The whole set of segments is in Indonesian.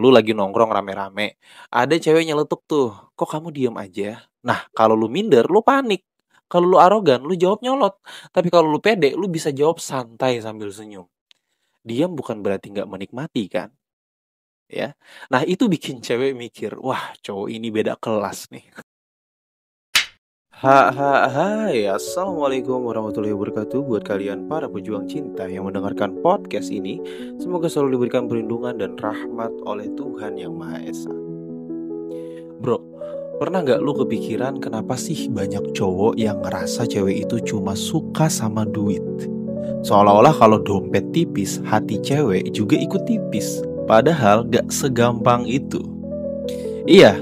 lu lagi nongkrong rame-rame, ada cewek nyeletuk tuh, "Kok kamu diem aja?" Nah, kalau lu minder, lu panik. Kalau lu arogan, lu jawab nyolot. Tapi kalau lu pede, lu bisa jawab santai sambil senyum. Diam bukan berarti nggak menikmati kan? Ya. Nah, itu bikin cewek mikir, wah cowok ini beda kelas nih. Hai, assalamualaikum warahmatullahi wabarakatuh. Buat kalian para pejuang cinta yang mendengarkan podcast ini, semoga selalu diberikan perlindungan dan rahmat oleh Tuhan Yang Maha Esa. Bro, pernah gak lu kepikiran kenapa sih banyak cowok yang ngerasa cewek itu cuma suka sama duit? Seolah-olah kalau dompet tipis, hati cewek juga ikut tipis. Padahal gak segampang itu. Iya,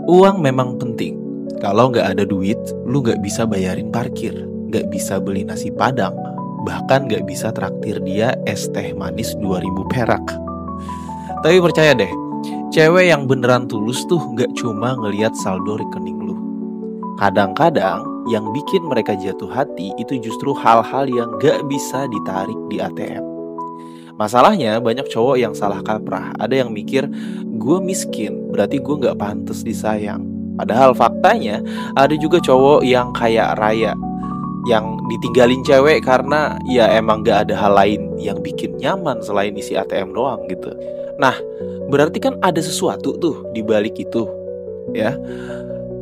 uang memang penting. Kalau gak ada duit, lu gak bisa bayarin parkir, gak bisa beli nasi padang, bahkan gak bisa traktir dia es teh manis 2000 perak. Tapi percaya deh, cewek yang beneran tulus tuh gak cuma ngelihat saldo rekening lu. Kadang-kadang yang bikin mereka jatuh hati itu justru hal-hal yang gak bisa ditarik di ATM. Masalahnya banyak cowok yang salah kaprah. Ada yang mikir, gue miskin, berarti gue gak pantas disayang. Padahal faktanya ada juga cowok yang kaya raya, yang ditinggalin cewek karena ya emang gak ada hal lain yang bikin nyaman selain isi ATM doang gitu. Nah, berarti kan ada sesuatu tuh di balik itu, ya.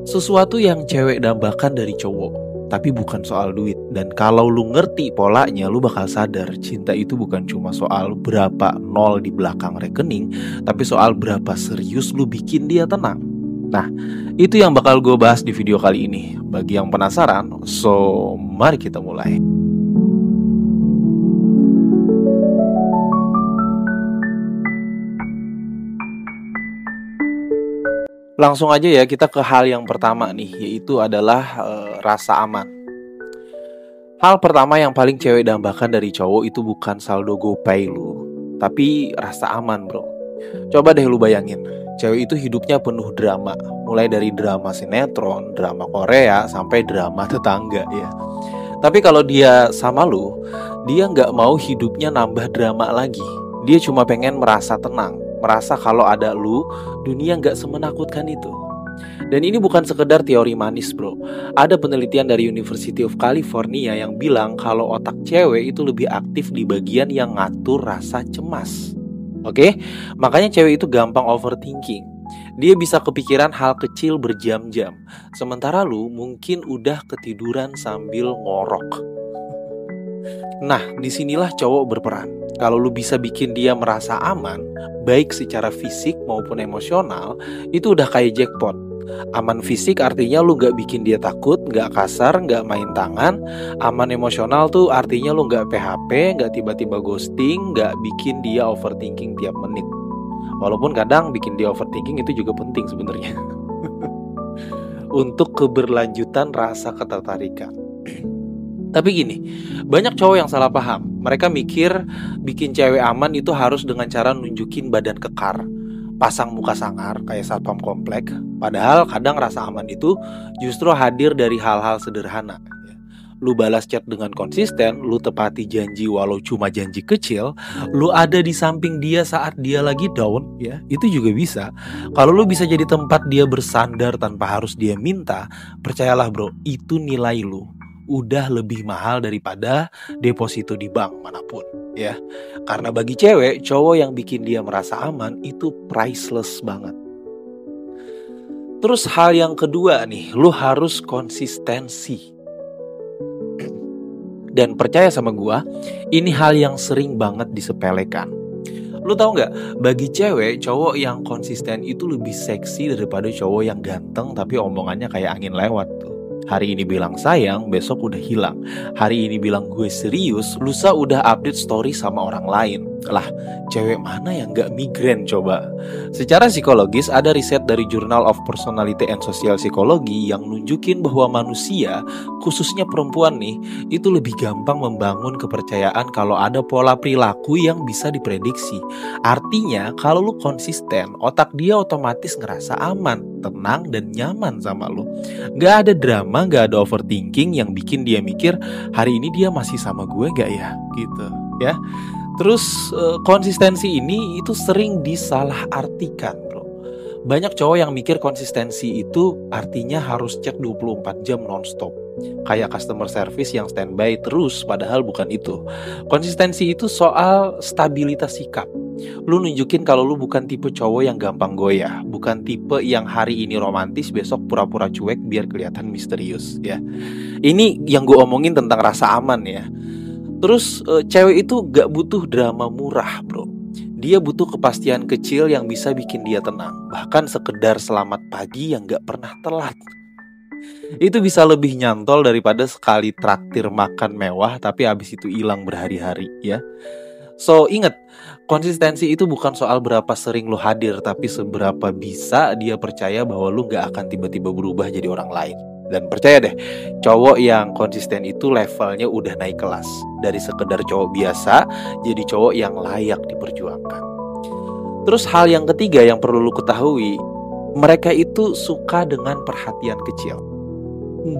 Sesuatu yang cewek dambakan dari cowok. Tapi bukan soal duit. Dan kalau lu ngerti polanya, lu bakal sadar cinta itu bukan cuma soal berapa nol di belakang rekening, tapi soal berapa serius lu bikin dia tenang. Nah, itu yang bakal gue bahas di video kali ini. Bagi yang penasaran, so mari kita mulai. Langsung aja ya, kita ke hal yang pertama nih, yaitu adalah rasa aman. Hal pertama yang paling cewek dambakan dari cowok itu bukan saldo GoPay lu, tapi rasa aman, bro. Coba deh lu bayangin, cewek itu hidupnya penuh drama. Mulai dari drama sinetron, drama Korea, sampai drama tetangga ya. Tapi kalau dia sama lu, dia gak mau hidupnya nambah drama lagi. Dia cuma pengen merasa tenang, merasa kalau ada lu, dunia gak semenakutkan itu. Dan ini bukan sekedar teori manis, bro. Ada penelitian dari University of California yang bilang kalau otak cewek itu lebih aktif di bagian yang ngatur rasa cemas. Oke? Makanya cewek itu gampang overthinking. Dia bisa kepikiran hal kecil berjam-jam. Sementara lu mungkin udah ketiduran sambil ngorok. Nah, disinilah cowok berperan. Kalau lu bisa bikin dia merasa aman, baik secara fisik maupun emosional, itu udah kayak jackpot. Aman fisik artinya lu gak bikin dia takut, gak kasar, gak main tangan. Aman emosional tuh artinya lu gak PHP, gak tiba-tiba ghosting, gak bikin dia overthinking tiap menit. Walaupun kadang bikin dia overthinking itu juga penting sebenarnya. Untuk keberlanjutan rasa ketertarikan. Tapi gini, banyak cowok yang salah paham. Mereka mikir bikin cewek aman itu harus dengan cara nunjukin badan kekar, pasang muka sangar kayak satpam komplek. Padahal kadang rasa aman itu justru hadir dari hal-hal sederhana. Lu balas chat dengan konsisten, lu tepati janji walau cuma janji kecil, lu ada di samping dia saat dia lagi down, ya, itu juga bisa. Kalau lu bisa jadi tempat dia bersandar tanpa harus dia minta, percayalah bro, itu nilai lu udah lebih mahal daripada deposito di bank manapun, ya. Karena bagi cewek, cowok yang bikin dia merasa aman itu priceless banget. Terus hal yang kedua nih, lu harus konsistensi. Dan percaya sama gua, ini hal yang sering banget disepelekan. Lu tahu nggak? Bagi cewek, cowok yang konsisten itu lebih seksi daripada cowok yang ganteng tapi omongannya kayak angin lewat tuh. Hari ini bilang sayang, besok udah hilang. Hari ini bilang gue serius, lusa udah update story sama orang lain. Lah, cewek mana yang gak migrain coba? Secara psikologis, ada riset dari Journal of Personality and Social Psychology yang nunjukin bahwa manusia, khususnya perempuan nih, itu lebih gampang membangun kepercayaan kalau ada pola perilaku yang bisa diprediksi. Artinya, kalau lu konsisten, otak dia otomatis ngerasa aman, tenang, dan nyaman sama lu. Gak ada drama, gak ada overthinking yang bikin dia mikir, hari ini dia masih sama gue gak ya? Gitu, ya. Terus konsistensi ini itu sering disalahartikan, bro. Banyak cowok yang mikir konsistensi itu artinya harus chat 24 jam nonstop, kayak customer service yang standby terus, padahal bukan itu. Konsistensi itu soal stabilitas sikap. Lu nunjukin kalau lu bukan tipe cowok yang gampang goyah, bukan tipe yang hari ini romantis, besok pura-pura cuek biar kelihatan misterius, ya. Ini yang gue omongin tentang rasa aman, ya. Terus cewek itu gak butuh drama murah, bro. Dia butuh kepastian kecil yang bisa bikin dia tenang. Bahkan sekedar selamat pagi yang gak pernah telat. Itu bisa lebih nyantol daripada sekali traktir makan mewah tapi abis itu hilang berhari-hari, ya. So ingat, konsistensi itu bukan soal berapa sering lu hadir, tapi seberapa bisa dia percaya bahwa lu gak akan tiba-tiba berubah jadi orang lain. Dan percaya deh, cowok yang konsisten itu levelnya udah naik kelas. Dari sekedar cowok biasa, jadi cowok yang layak diperjuangkan. Terus hal yang ketiga yang perlu lu ketahui, mereka itu suka dengan perhatian kecil.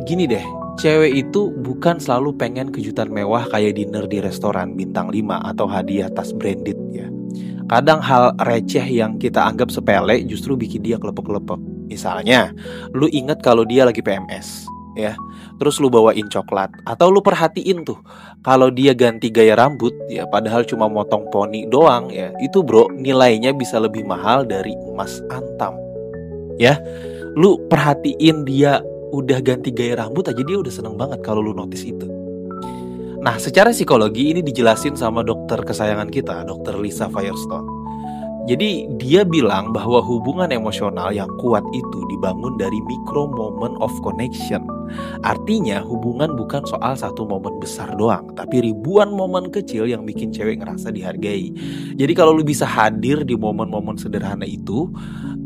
Gini deh, cewek itu bukan selalu pengen kejutan mewah kayak dinner di restoran bintang 5 atau hadiah tas branded, ya. Kadang hal receh yang kita anggap sepele justru bikin dia kelepek-kelepek. Misalnya, lu inget kalau dia lagi PMS, ya. Terus lu bawain coklat, atau lu perhatiin tuh kalau dia ganti gaya rambut, ya, padahal cuma motong poni doang, ya. Itu bro, nilainya bisa lebih mahal dari emas antam, ya. Lu perhatiin dia udah ganti gaya rambut aja, dia udah seneng banget kalau lu notice itu. Nah, secara psikologi ini dijelasin sama dokter kesayangan kita, Dr. Lisa Firestone. Jadi dia bilang bahwa hubungan emosional yang kuat itu dibangun dari micro moment of connection. Artinya hubungan bukan soal satu momen besar doang, tapi ribuan momen kecil yang bikin cewek ngerasa dihargai. Jadi kalau lu bisa hadir di momen-momen sederhana itu,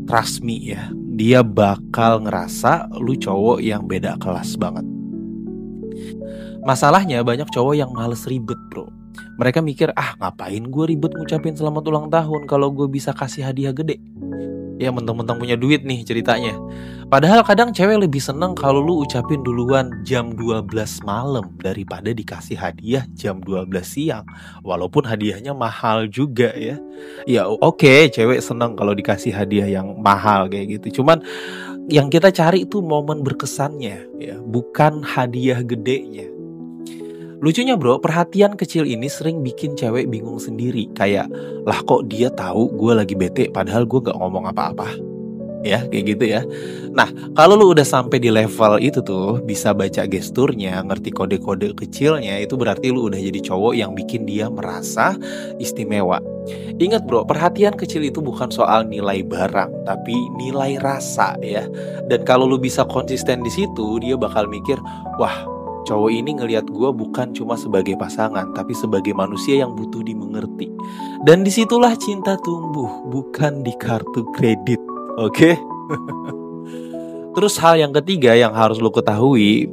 trust me ya, dia bakal ngerasa lu cowok yang beda kelas banget. Masalahnya banyak cowok yang males ribet, bro. Mereka mikir, ngapain gue ribet ngucapin selamat ulang tahun kalau gue bisa kasih hadiah gede. Ya mentang-mentang punya duit nih ceritanya. Padahal kadang cewek lebih seneng kalau lu ucapin duluan jam 12 malam daripada dikasih hadiah jam 12 siang. Walaupun hadiahnya mahal juga ya. Ya oke, cewek seneng kalau dikasih hadiah yang mahal kayak gitu. Cuman yang kita cari itu momen berkesannya ya, bukan hadiah gedenya. Lucunya bro, perhatian kecil ini sering bikin cewek bingung sendiri. Kayak, lah kok dia tahu gue lagi bete padahal gue gak ngomong apa-apa. Ya, kayak gitu ya. Nah, kalau lu udah sampai di level itu tuh, bisa baca gesturnya, ngerti kode-kode kecilnya, itu berarti lu udah jadi cowok yang bikin dia merasa istimewa. Ingat bro, perhatian kecil itu bukan soal nilai barang, tapi nilai rasa ya. Dan kalau lu bisa konsisten di situ, dia bakal mikir, wah, cowok ini ngelihat gue bukan cuma sebagai pasangan, tapi sebagai manusia yang butuh dimengerti. Dan disitulah cinta tumbuh, bukan di kartu kredit. Oke? Terus hal yang ketiga yang harus lo ketahui,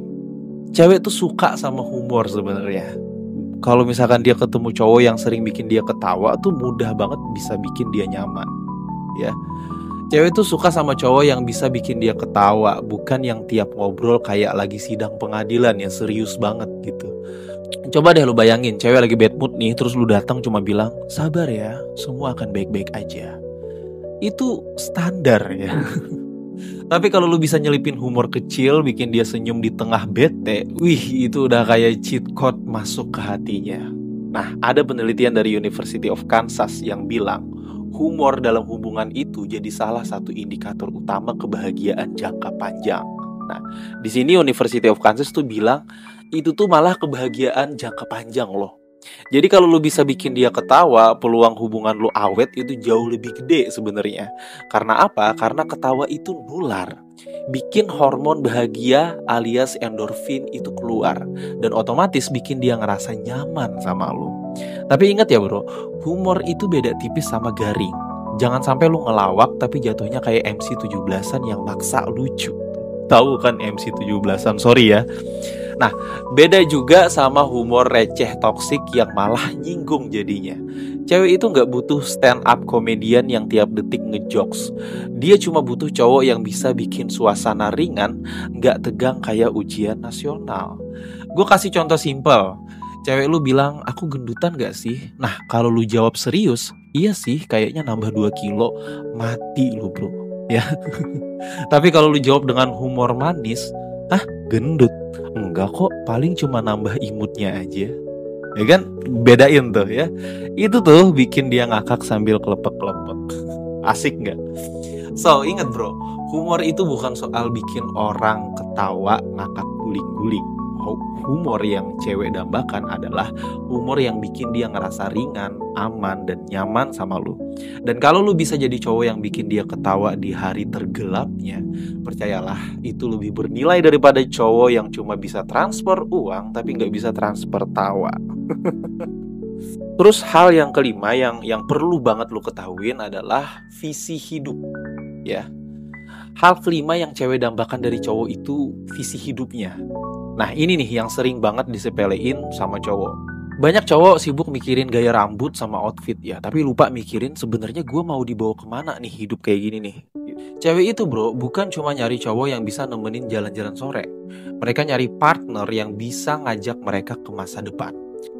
cewek tuh suka sama humor sebenarnya. Kalau misalkan dia ketemu cowok yang sering bikin dia ketawa, tuh mudah banget bisa bikin dia nyaman. Ya. Cewek tuh suka sama cowok yang bisa bikin dia ketawa, bukan yang tiap ngobrol kayak lagi sidang pengadilan yang serius banget gitu. Coba deh lu bayangin, cewek lagi bad mood nih, terus lu datang cuma bilang, sabar ya, semua akan baik-baik aja. Itu standar ya. Tapi kalau lu bisa nyelipin humor kecil, bikin dia senyum di tengah bete, wih itu udah kayak cheat code masuk ke hatinya. Nah, ada penelitian dari University of Kansas yang bilang, humor dalam hubungan itu jadi salah satu indikator utama kebahagiaan jangka panjang. Nah, di sini University of Kansas tuh bilang itu tuh malah kebahagiaan jangka panjang loh. Jadi kalau lu bisa bikin dia ketawa, peluang hubungan lu awet itu jauh lebih gede sebenarnya. Karena apa? Karena ketawa itu nular. Bikin hormon bahagia alias endorfin itu keluar. Dan otomatis bikin dia ngerasa nyaman sama lu. Tapi ingat ya bro, humor itu beda tipis sama garing. Jangan sampai lu ngelawak tapi jatuhnya kayak MC 17-an yang maksa lucu. Tahu kan MC 17-an, sorry ya. Nah, beda juga sama humor receh toksik yang malah nyinggung jadinya. Cewek itu gak butuh stand up komedian yang tiap detik ngejokes. Dia cuma butuh cowok yang bisa bikin suasana ringan, gak tegang kayak ujian nasional. Gue kasih contoh simpel. Cewek lu bilang, aku gendutan gak sih? Nah, kalau lu jawab serius, iya sih kayaknya nambah 2 kilo, mati lu bro. Ya. Tapi kalau lu jawab dengan humor manis, ah gendut? Enggak kok, paling cuma nambah imutnya aja. Ya kan? Bedain tuh ya. Itu tuh bikin dia ngakak sambil kelepek-kelepek. Asik gak? So, ingat bro, humor itu bukan soal bikin orang ketawa ngakak guling-guling. Humor yang cewek dambakan adalah humor yang bikin dia ngerasa ringan, aman, dan nyaman sama lu. Dan kalau lu bisa jadi cowok yang bikin dia ketawa di hari tergelapnya, percayalah itu lebih bernilai daripada cowok yang cuma bisa transfer uang tapi nggak bisa transfer tawa. Terus hal yang kelima yang perlu banget lu ketahuin adalah visi hidup, ya. Hal kelima yang cewek dambakan dari cowok itu visi hidupnya. Nah ini nih yang sering banget disepelein sama cowok. Banyak cowok sibuk mikirin gaya rambut sama outfit ya, tapi lupa mikirin sebenarnya gue mau dibawa kemana nih hidup kayak gini nih. Cewek itu bro bukan cuma nyari cowok yang bisa nemenin jalan-jalan sore. Mereka nyari partner yang bisa ngajak mereka ke masa depan.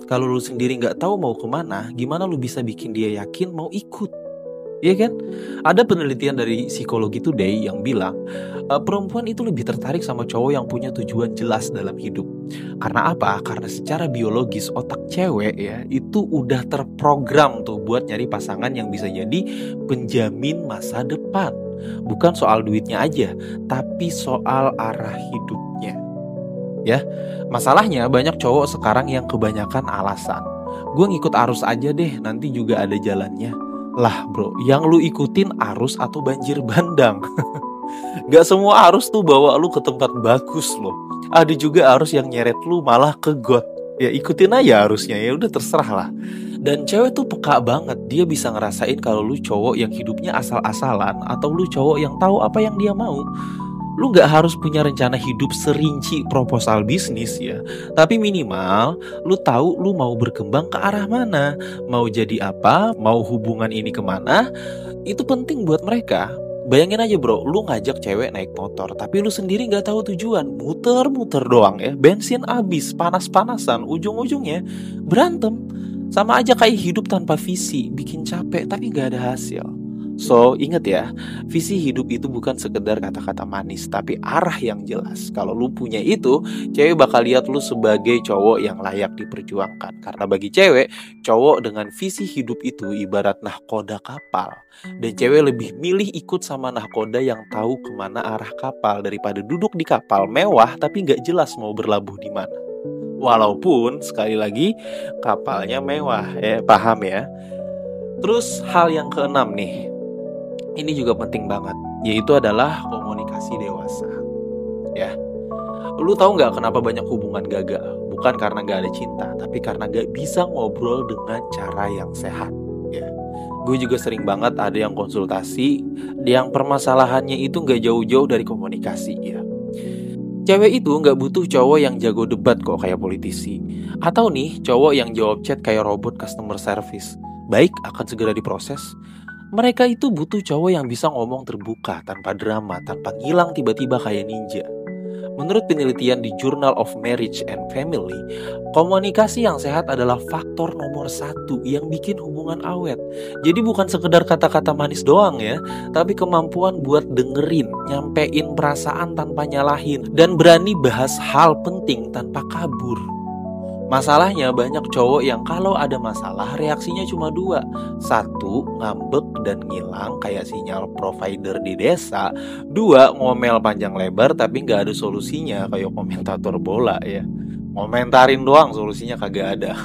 Kalau lu sendiri gak tahu mau kemana, gimana lu bisa bikin dia yakin mau ikut? Iya kan? Ada penelitian dari Psikologi Today yang bilang perempuan itu lebih tertarik sama cowok yang punya tujuan jelas dalam hidup. Karena apa? Karena secara biologis otak cewek ya itu udah terprogram tuh buat nyari pasangan yang bisa jadi penjamin masa depan. Bukan soal duitnya aja, tapi soal arah hidupnya. Ya, masalahnya banyak cowok sekarang yang kebanyakan alasan. Gue ngikut arus aja deh, nanti juga ada jalannya. Lah bro, yang lu ikutin arus atau banjir bandang? Gak semua arus tuh bawa lu ke tempat bagus loh. Ada juga arus yang nyeret lu malah ke got. Ya ikutin aja arusnya, ya udah terserah lah. Dan cewek tuh peka banget, dia bisa ngerasain kalau lu cowok yang hidupnya asal-asalan atau lu cowok yang tahu apa yang dia mau. Lu gak harus punya rencana hidup serinci proposal bisnis ya, tapi minimal lu tahu lu mau berkembang ke arah mana, mau jadi apa, mau hubungan ini kemana. Itu penting buat mereka. Bayangin aja bro, lu ngajak cewek naik motor tapi lu sendiri gak tahu tujuan, muter-muter doang ya, bensin habis, panas-panasan, ujung-ujungnya berantem. Sama aja kayak hidup tanpa visi, bikin capek tapi gak ada hasil. So, inget ya, visi hidup itu bukan sekedar kata-kata manis, tapi arah yang jelas. Kalau lu punya itu, cewek bakal lihat lu sebagai cowok yang layak diperjuangkan. Karena bagi cewek, cowok dengan visi hidup itu ibarat nahkoda kapal. Dan cewek lebih milih ikut sama nahkoda yang tahu kemana arah kapal daripada duduk di kapal mewah tapi gak jelas mau berlabuh di mana. Walaupun, sekali lagi, kapalnya mewah, paham ya? Terus hal yang keenam nih, ini juga penting banget, yaitu adalah komunikasi dewasa. Ya, lu tahu nggak kenapa banyak hubungan gagal? Bukan karena nggak ada cinta, tapi karena nggak bisa ngobrol dengan cara yang sehat. Ya, gue juga sering banget ada yang konsultasi, yang permasalahannya itu nggak jauh-jauh dari komunikasi. Ya, cewek itu nggak butuh cowok yang jago debat kok kayak politisi, atau nih cowok yang jawab chat kayak robot customer service. Baik, akan segera diproses. Mereka itu butuh cowok yang bisa ngomong terbuka, tanpa drama, tanpa ngilang tiba-tiba kayak ninja. Menurut penelitian di Journal of Marriage and Family, komunikasi yang sehat adalah faktor nomor 1 yang bikin hubungan awet. Jadi bukan sekedar kata-kata manis doang ya, tapi kemampuan buat dengerin, nyampein perasaan tanpa nyalahin, dan berani bahas hal penting tanpa kabur. Masalahnya banyak cowok yang kalau ada masalah reaksinya cuma 2. 1, ngambek dan ngilang kayak sinyal provider di desa. 2, ngomel panjang lebar tapi gak ada solusinya kayak komentator bola ya. Komentarin doang, solusinya kagak ada.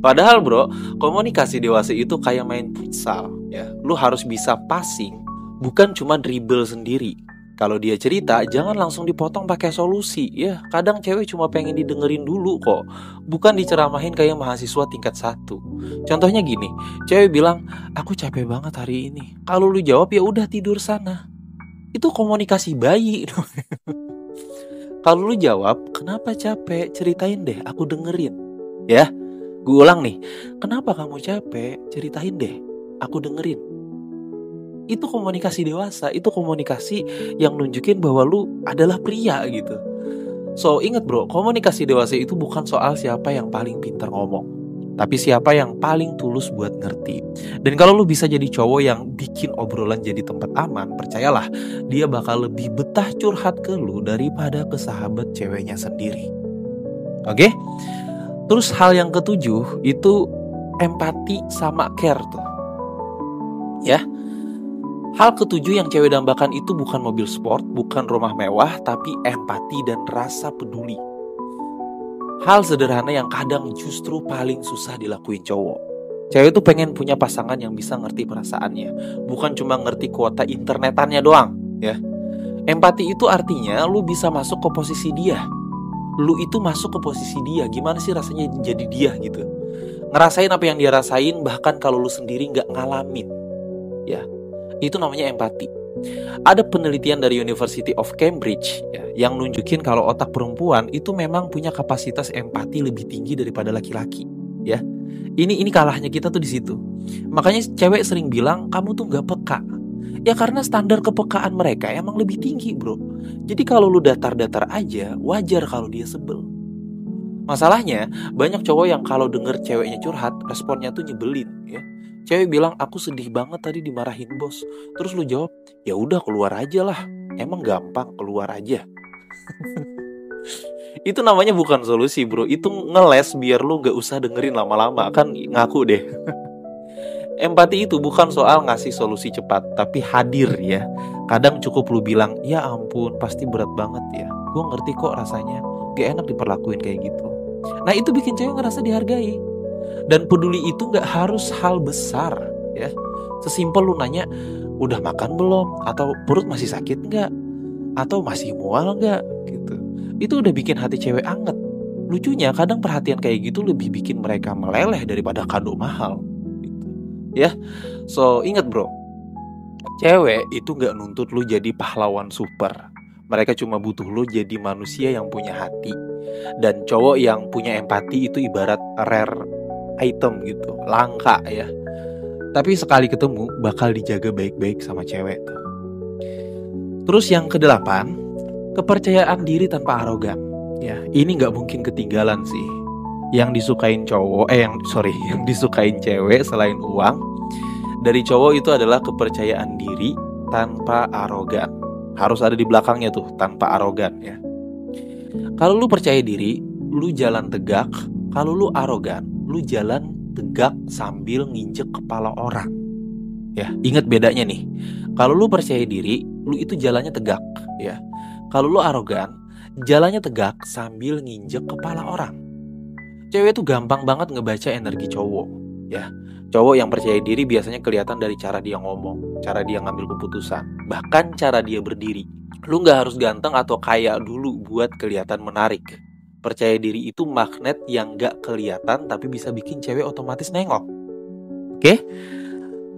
Padahal bro, komunikasi dewasa itu kayak main futsal ya. Lu harus bisa passing, bukan cuma dribble sendiri. Kalau dia cerita, jangan langsung dipotong pakai solusi. Ya, kadang cewek cuma pengen didengerin dulu kok, bukan diceramahin kayak mahasiswa tingkat 1. Contohnya gini, cewek bilang, aku capek banget hari ini. Kalau lu jawab, ya udah tidur sana. Itu komunikasi bayi. Kalau lu jawab, kenapa capek? Ceritain deh, aku dengerin. Ya, gue ulang nih, kenapa kamu capek? Ceritain deh, aku dengerin. Itu komunikasi dewasa, itu komunikasi yang nunjukin bahwa lu adalah pria gitu. So ingat bro, komunikasi dewasa itu bukan soal siapa yang paling pintar ngomong, tapi siapa yang paling tulus buat ngerti. Dan kalau lu bisa jadi cowok yang bikin obrolan jadi tempat aman, percayalah dia bakal lebih betah curhat ke lu daripada ke sahabat ceweknya sendiri. Oke? Terus hal yang ketujuh itu empati sama care tuh. Ya. Hal ketujuh yang cewek dambakan itu bukan mobil sport, bukan rumah mewah, tapi empati dan rasa peduli. Hal sederhana yang kadang justru paling susah dilakuin cowok. Cewek tuh pengen punya pasangan yang bisa ngerti perasaannya, bukan cuma ngerti kuota internetannya doang, ya. Empati itu artinya lu bisa masuk ke posisi dia. Lu itu masuk ke posisi dia, gimana sih rasanya jadi dia gitu. Ngerasain apa yang dia rasain, bahkan kalau lu sendiri gak ngalamin, ya. Itu namanya empati. Ada penelitian dari University of Cambridge ya, yang nunjukin kalau otak perempuan itu memang punya kapasitas empati lebih tinggi daripada laki-laki. Ya, ini kalahnya kita tuh di situ. Makanya cewek sering bilang kamu tuh nggak peka. Ya karena standar kepekaan mereka emang lebih tinggi bro. Jadi kalau lu datar-datar aja, wajar kalau dia sebel. Masalahnya banyak cowok yang kalau denger ceweknya curhat, responnya tuh nyebelin ya. Cewek bilang aku sedih banget tadi dimarahin bos. Terus lu jawab, ya udah keluar aja lah. Emang gampang keluar aja. Itu namanya bukan solusi bro. Itu ngeles biar lu gak usah dengerin lama-lama. Kan ngaku deh. Empati itu bukan soal ngasih solusi cepat, tapi hadir ya. Kadang cukup lu bilang, ya ampun pasti berat banget ya. Gue ngerti kok rasanya. Gak enak diperlakuin kayak gitu. Nah itu bikin cewek ngerasa dihargai. Dan peduli itu gak harus hal besar ya. Sesimpel lu nanya, udah makan belum? Atau perut masih sakit gak? Atau masih mual gak? Gitu. Itu udah bikin hati cewek anget. Lucunya kadang perhatian kayak gitu lebih bikin mereka meleleh daripada kado mahal gitu. Ya. So ingat bro, cewek itu gak nuntut lu jadi pahlawan super. Mereka cuma butuh lu jadi manusia yang punya hati. Dan cowok yang punya empati itu ibarat rare item gitu, langka ya. Tapi sekali ketemu bakal dijaga baik-baik sama cewek tuh. Terus yang ke-8, kepercayaan diri tanpa arogan. Ya, ini nggak mungkin ketinggalan sih. Yang disukain yang disukain cewek selain uang dari cowok itu adalah kepercayaan diri tanpa arogan. Harus ada di belakangnya tuh, tanpa arogan ya. Kalau lu percaya diri, lu jalan tegak. Kalau lu arogan, lu jalan tegak sambil nginjek kepala orang. Ya, ingat bedanya nih. Kalau lu percaya diri, lu itu jalannya tegak, ya. Kalau lu arogan, jalannya tegak sambil nginjek kepala orang. Cewek tuh gampang banget ngebaca energi cowok, ya. Cowok yang percaya diri biasanya kelihatan dari cara dia ngomong, cara dia ngambil keputusan, bahkan cara dia berdiri. Lu gak harus ganteng atau kaya dulu buat kelihatan menarik. Percaya diri itu magnet yang gak kelihatan tapi bisa bikin cewek otomatis nengok. Oke?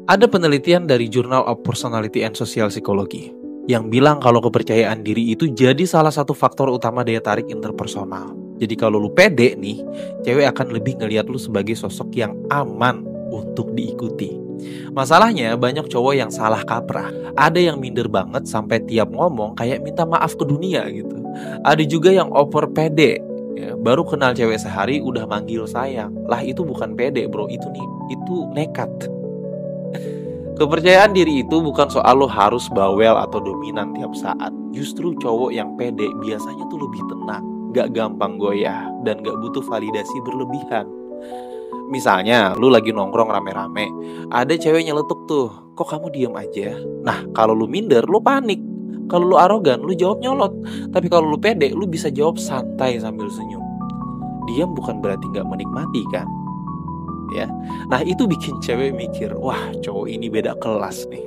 Ada penelitian dari Journal of Personality and Social Psychology yang bilang kalau kepercayaan diri itu jadi salah satu faktor utama daya tarik interpersonal. Jadi kalau lu pede nih, cewek akan lebih ngelihat lu sebagai sosok yang aman untuk diikuti. Masalahnya banyak cowok yang salah kaprah. Ada yang minder banget sampai tiap ngomong kayak minta maaf ke dunia gitu. Ada juga yang over pede. Ya, baru kenal cewek sehari udah manggil sayang. Lah itu bukan pede bro, itu nekat. Kepercayaan diri itu bukan soal lo harus bawel atau dominan tiap saat. Justru cowok yang pede biasanya tuh lebih tenang, gak gampang goyah, dan gak butuh validasi berlebihan. Misalnya lu lagi nongkrong rame-rame, ada cewek nyeletuk tuh, kok kamu diem aja? Nah kalau lu minder, lu panik. Kalau lu arogan, lu jawab nyolot. Tapi kalau lu pede, lu bisa jawab santai sambil senyum. Diam bukan berarti gak menikmati kan? Ya. Nah itu bikin cewek mikir, wah cowok ini beda kelas nih.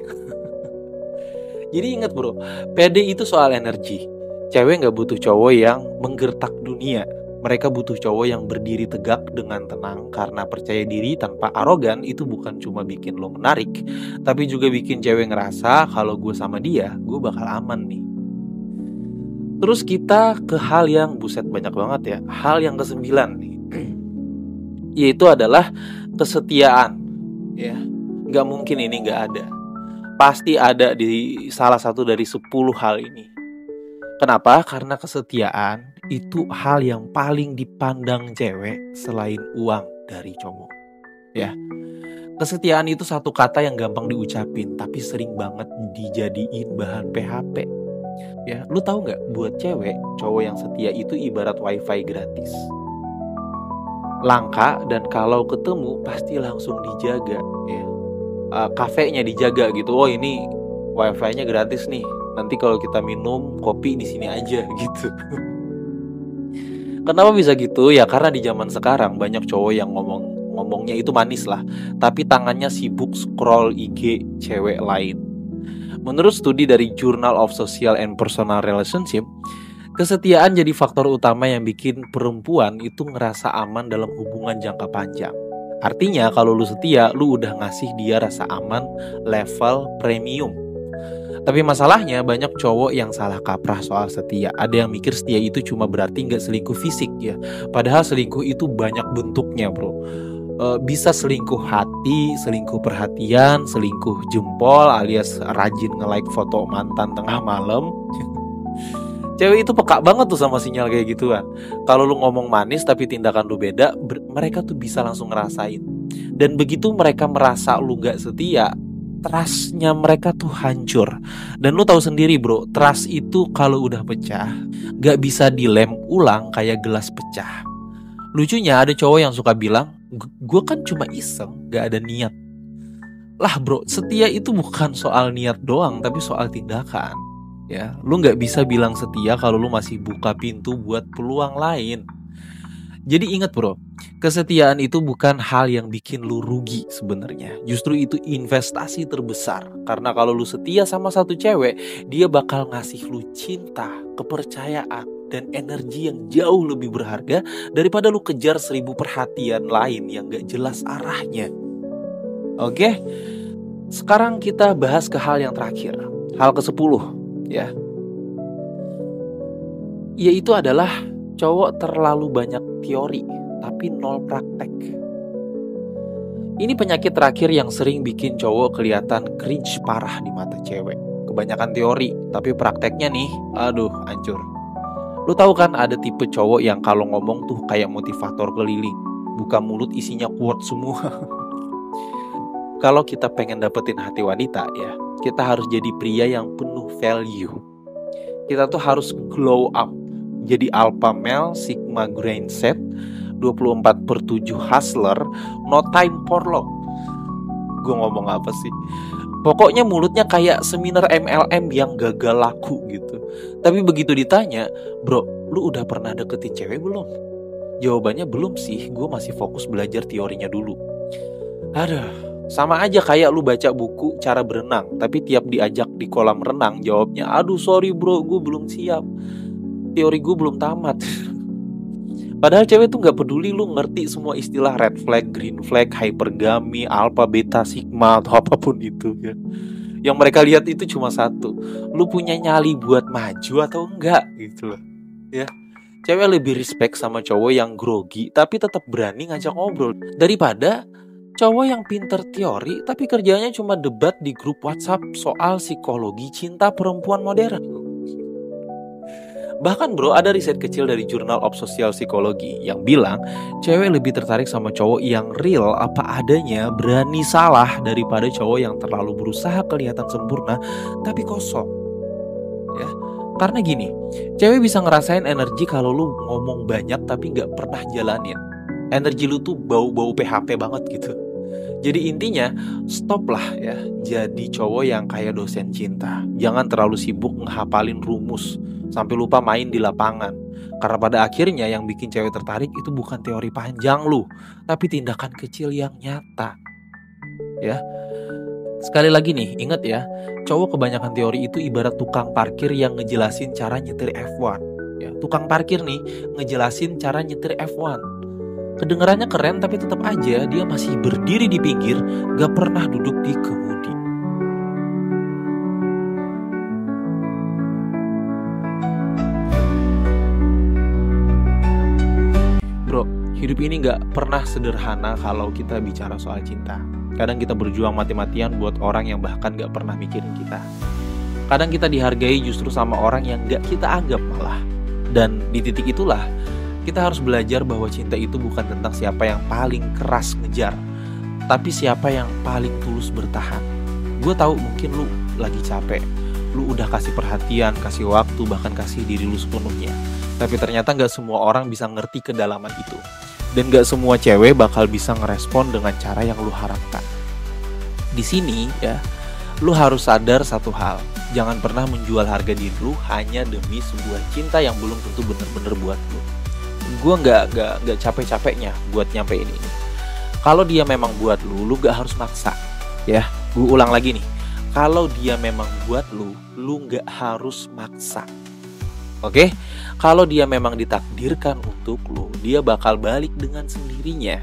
Jadi ingat bro, pede itu soal energi. Cewek gak butuh cowok yang menggertak dunia. Mereka butuh cowok yang berdiri tegak dengan tenang. Karena percaya diri tanpa arogan itu bukan cuma bikin lo menarik, tapi juga bikin cewek ngerasa kalau gue sama dia, gue bakal aman nih. Terus kita ke hal yang buset banyak banget ya. Hal yang ke-9 nih, yaitu adalah kesetiaan. Ya, gak mungkin ini gak ada. Pasti ada di salah satu dari 10 hal ini. Kenapa? Karena kesetiaan itu hal yang paling dipandang cewek selain uang dari cowok. Ya, kesetiaan itu satu kata yang gampang diucapin, tapi sering banget dijadiin bahan PHP. Ya, lu tahu nggak, buat cewek, cowok yang setia itu ibarat wifi gratis. Langka, dan kalau ketemu pasti langsung dijaga. Ya, kafenya dijaga gitu. Oh, ini wifi-nya gratis nih. Nanti kalau kita minum kopi di sini aja gitu. Kenapa bisa gitu? Ya karena di zaman sekarang banyak cowok yang ngomongnya itu manis lah, tapi tangannya sibuk scroll IG cewek lain. Menurut studi dari Journal of Social and Personal Relationship, kesetiaan jadi faktor utama yang bikin perempuan itu ngerasa aman dalam hubungan jangka panjang. Artinya kalau lu setia, lu udah ngasih dia rasa aman level premium. Tapi masalahnya banyak cowok yang salah kaprah soal setia. Ada yang mikir setia itu cuma berarti gak selingkuh fisik ya. Padahal selingkuh itu banyak bentuknya bro. Bisa selingkuh hati, selingkuh perhatian, selingkuh jempol alias rajin nge-like foto mantan tengah malam. Cewek itu peka banget tuh sama sinyal kayak gituan. Kalau lu ngomong manis tapi tindakan lu beda, mereka tuh bisa langsung ngerasain. Dan begitu mereka merasa lu gak setia, trust-nya mereka tuh hancur. Dan lu tahu sendiri bro, trust itu kalau udah pecah gak bisa dilem ulang kayak gelas pecah. Lucunya ada cowok yang suka bilang, gue kan cuma iseng, gak ada niat. Lah bro, setia itu bukan soal niat doang, tapi soal tindakan. Ya, lu gak bisa bilang setia kalau lu masih buka pintu buat peluang lain. Jadi ingat bro, kesetiaan itu bukan hal yang bikin lu rugi sebenarnya. Justru itu investasi terbesar. Karena kalau lu setia sama satu cewek, dia bakal ngasih lu cinta, kepercayaan, dan energi yang jauh lebih berharga daripada lu kejar 1000 perhatian lain yang gak jelas arahnya. Oke, sekarang kita bahas ke hal yang terakhir. Hal ke-10 ya, yaitu adalah cowok terlalu banyak teori tapi nol praktek. Ini penyakit terakhir yang sering bikin cowok kelihatan cringe parah di mata cewek. Kebanyakan teori tapi prakteknya nih, aduh hancur. Lu tahu kan ada tipe cowok yang kalau ngomong tuh kayak motivator keliling, buka mulut isinya quote semua. Kalau kita pengen dapetin hati wanita ya, kita harus jadi pria yang penuh value. Kita tuh harus glow up, jadi alpha male, sigma mindset, 24/7 hustler, no time for love. Gue ngomong apa sih? Pokoknya mulutnya kayak seminar MLM yang gagal laku gitu. Tapi begitu ditanya, bro, lu udah pernah deketin cewek belum? Jawabannya belum sih, gue masih fokus belajar teorinya dulu. Aduh, sama aja kayak lu baca buku cara berenang, tapi tiap diajak di kolam renang jawabnya, aduh sorry bro, gue belum siap, teori gue belum tamat. Padahal cewek tuh gak peduli lu ngerti semua istilah red flag, green flag, hypergamy, alpha, beta, sigma, atau apapun itu ya. Yang mereka lihat itu cuma satu, lu punya nyali buat maju atau enggak gitu loh ya. Cewek lebih respect sama cowok yang grogi tapi tetap berani ngajak ngobrol, daripada cowok yang pinter teori tapi kerjanya cuma debat di grup WhatsApp soal psikologi cinta perempuan modern. Bahkan bro, ada riset kecil dari Journal of Social Psychology yang bilang cewek lebih tertarik sama cowok yang real apa adanya, berani salah, daripada cowok yang terlalu berusaha kelihatan sempurna tapi kosong. Ya, karena gini, cewek bisa ngerasain energi kalau lu ngomong banyak tapi gak pernah jalanin. Energi lu tuh bau-bau PHP banget gitu. Jadi intinya, stop lah ya jadi cowok yang kayak dosen cinta. Jangan terlalu sibuk ngehafalin rumus sampai lupa main di lapangan. Karena pada akhirnya yang bikin cewek tertarik itu bukan teori panjang lu, tapi tindakan kecil yang nyata. Ya. Sekali lagi nih, ingat ya, cowok kebanyakan teori itu ibarat tukang parkir yang ngejelasin cara nyetir F1. Ya, tukang parkir nih ngejelasin cara nyetir F1. Kedengarannya keren tapi tetap aja dia masih berdiri di pinggir, gak pernah duduk di kemudi. Bro, hidup ini gak pernah sederhana kalau kita bicara soal cinta. Kadang kita berjuang mati-matian buat orang yang bahkan gak pernah mikirin kita. Kadang kita dihargai justru sama orang yang gak kita anggap malah. Dan di titik itulah kita harus belajar bahwa cinta itu bukan tentang siapa yang paling keras ngejar, tapi siapa yang paling tulus bertahan. Gue tahu mungkin lu lagi capek, lu udah kasih perhatian, kasih waktu, bahkan kasih diri lu sepenuhnya. Tapi ternyata gak semua orang bisa ngerti kedalaman itu. Dan gak semua cewek bakal bisa ngerespon dengan cara yang lu harapkan. Di sini ya, lu harus sadar satu hal. Jangan pernah menjual harga diri lu hanya demi sebuah cinta yang belum tentu bener-bener buat lu. Gue gak capek-capeknya buat nyampein ini. Kalau dia memang buat lu gak harus maksa. Ya, gue ulang lagi nih. Kalau dia memang buat lu gak harus maksa. Oke? Kalau dia memang ditakdirkan untuk lu, dia bakal balik dengan sendirinya.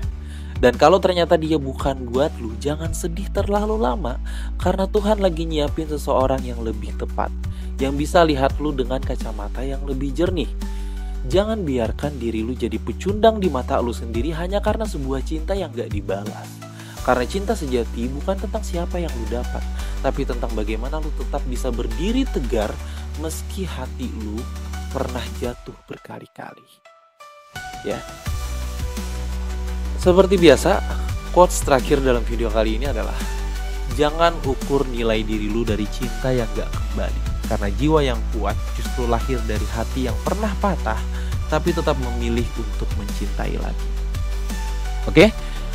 Dan kalau ternyata dia bukan buat lu, jangan sedih terlalu lama. Karena Tuhan lagi nyiapin seseorang yang lebih tepat, yang bisa lihat lu dengan kacamata yang lebih jernih. Jangan biarkan diri lu jadi pecundang di mata lu sendiri hanya karena sebuah cinta yang gak dibalas. Karena cinta sejati bukan tentang siapa yang lu dapat, tapi tentang bagaimana lu tetap bisa berdiri tegar meski hati lu pernah jatuh berkali-kali. Ya. Seperti biasa, quotes terakhir dalam video kali ini adalah jangan ukur nilai diri lu dari cinta yang gak kembali. Karena jiwa yang kuat justru lahir dari hati yang pernah patah, tapi tetap memilih untuk mencintai lagi. Oke?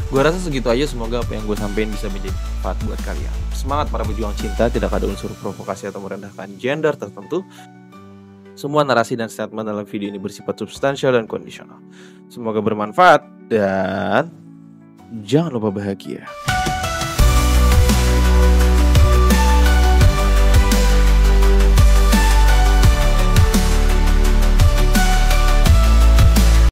Gue rasa segitu aja, semoga apa yang gue sampein bisa menjadi manfaat buat kalian. Semangat para pejuang cinta, tidak ada unsur provokasi atau merendahkan gender tertentu. Semua narasi dan statement dalam video ini bersifat substansial dan kondisional. Semoga bermanfaat dan jangan lupa bahagia.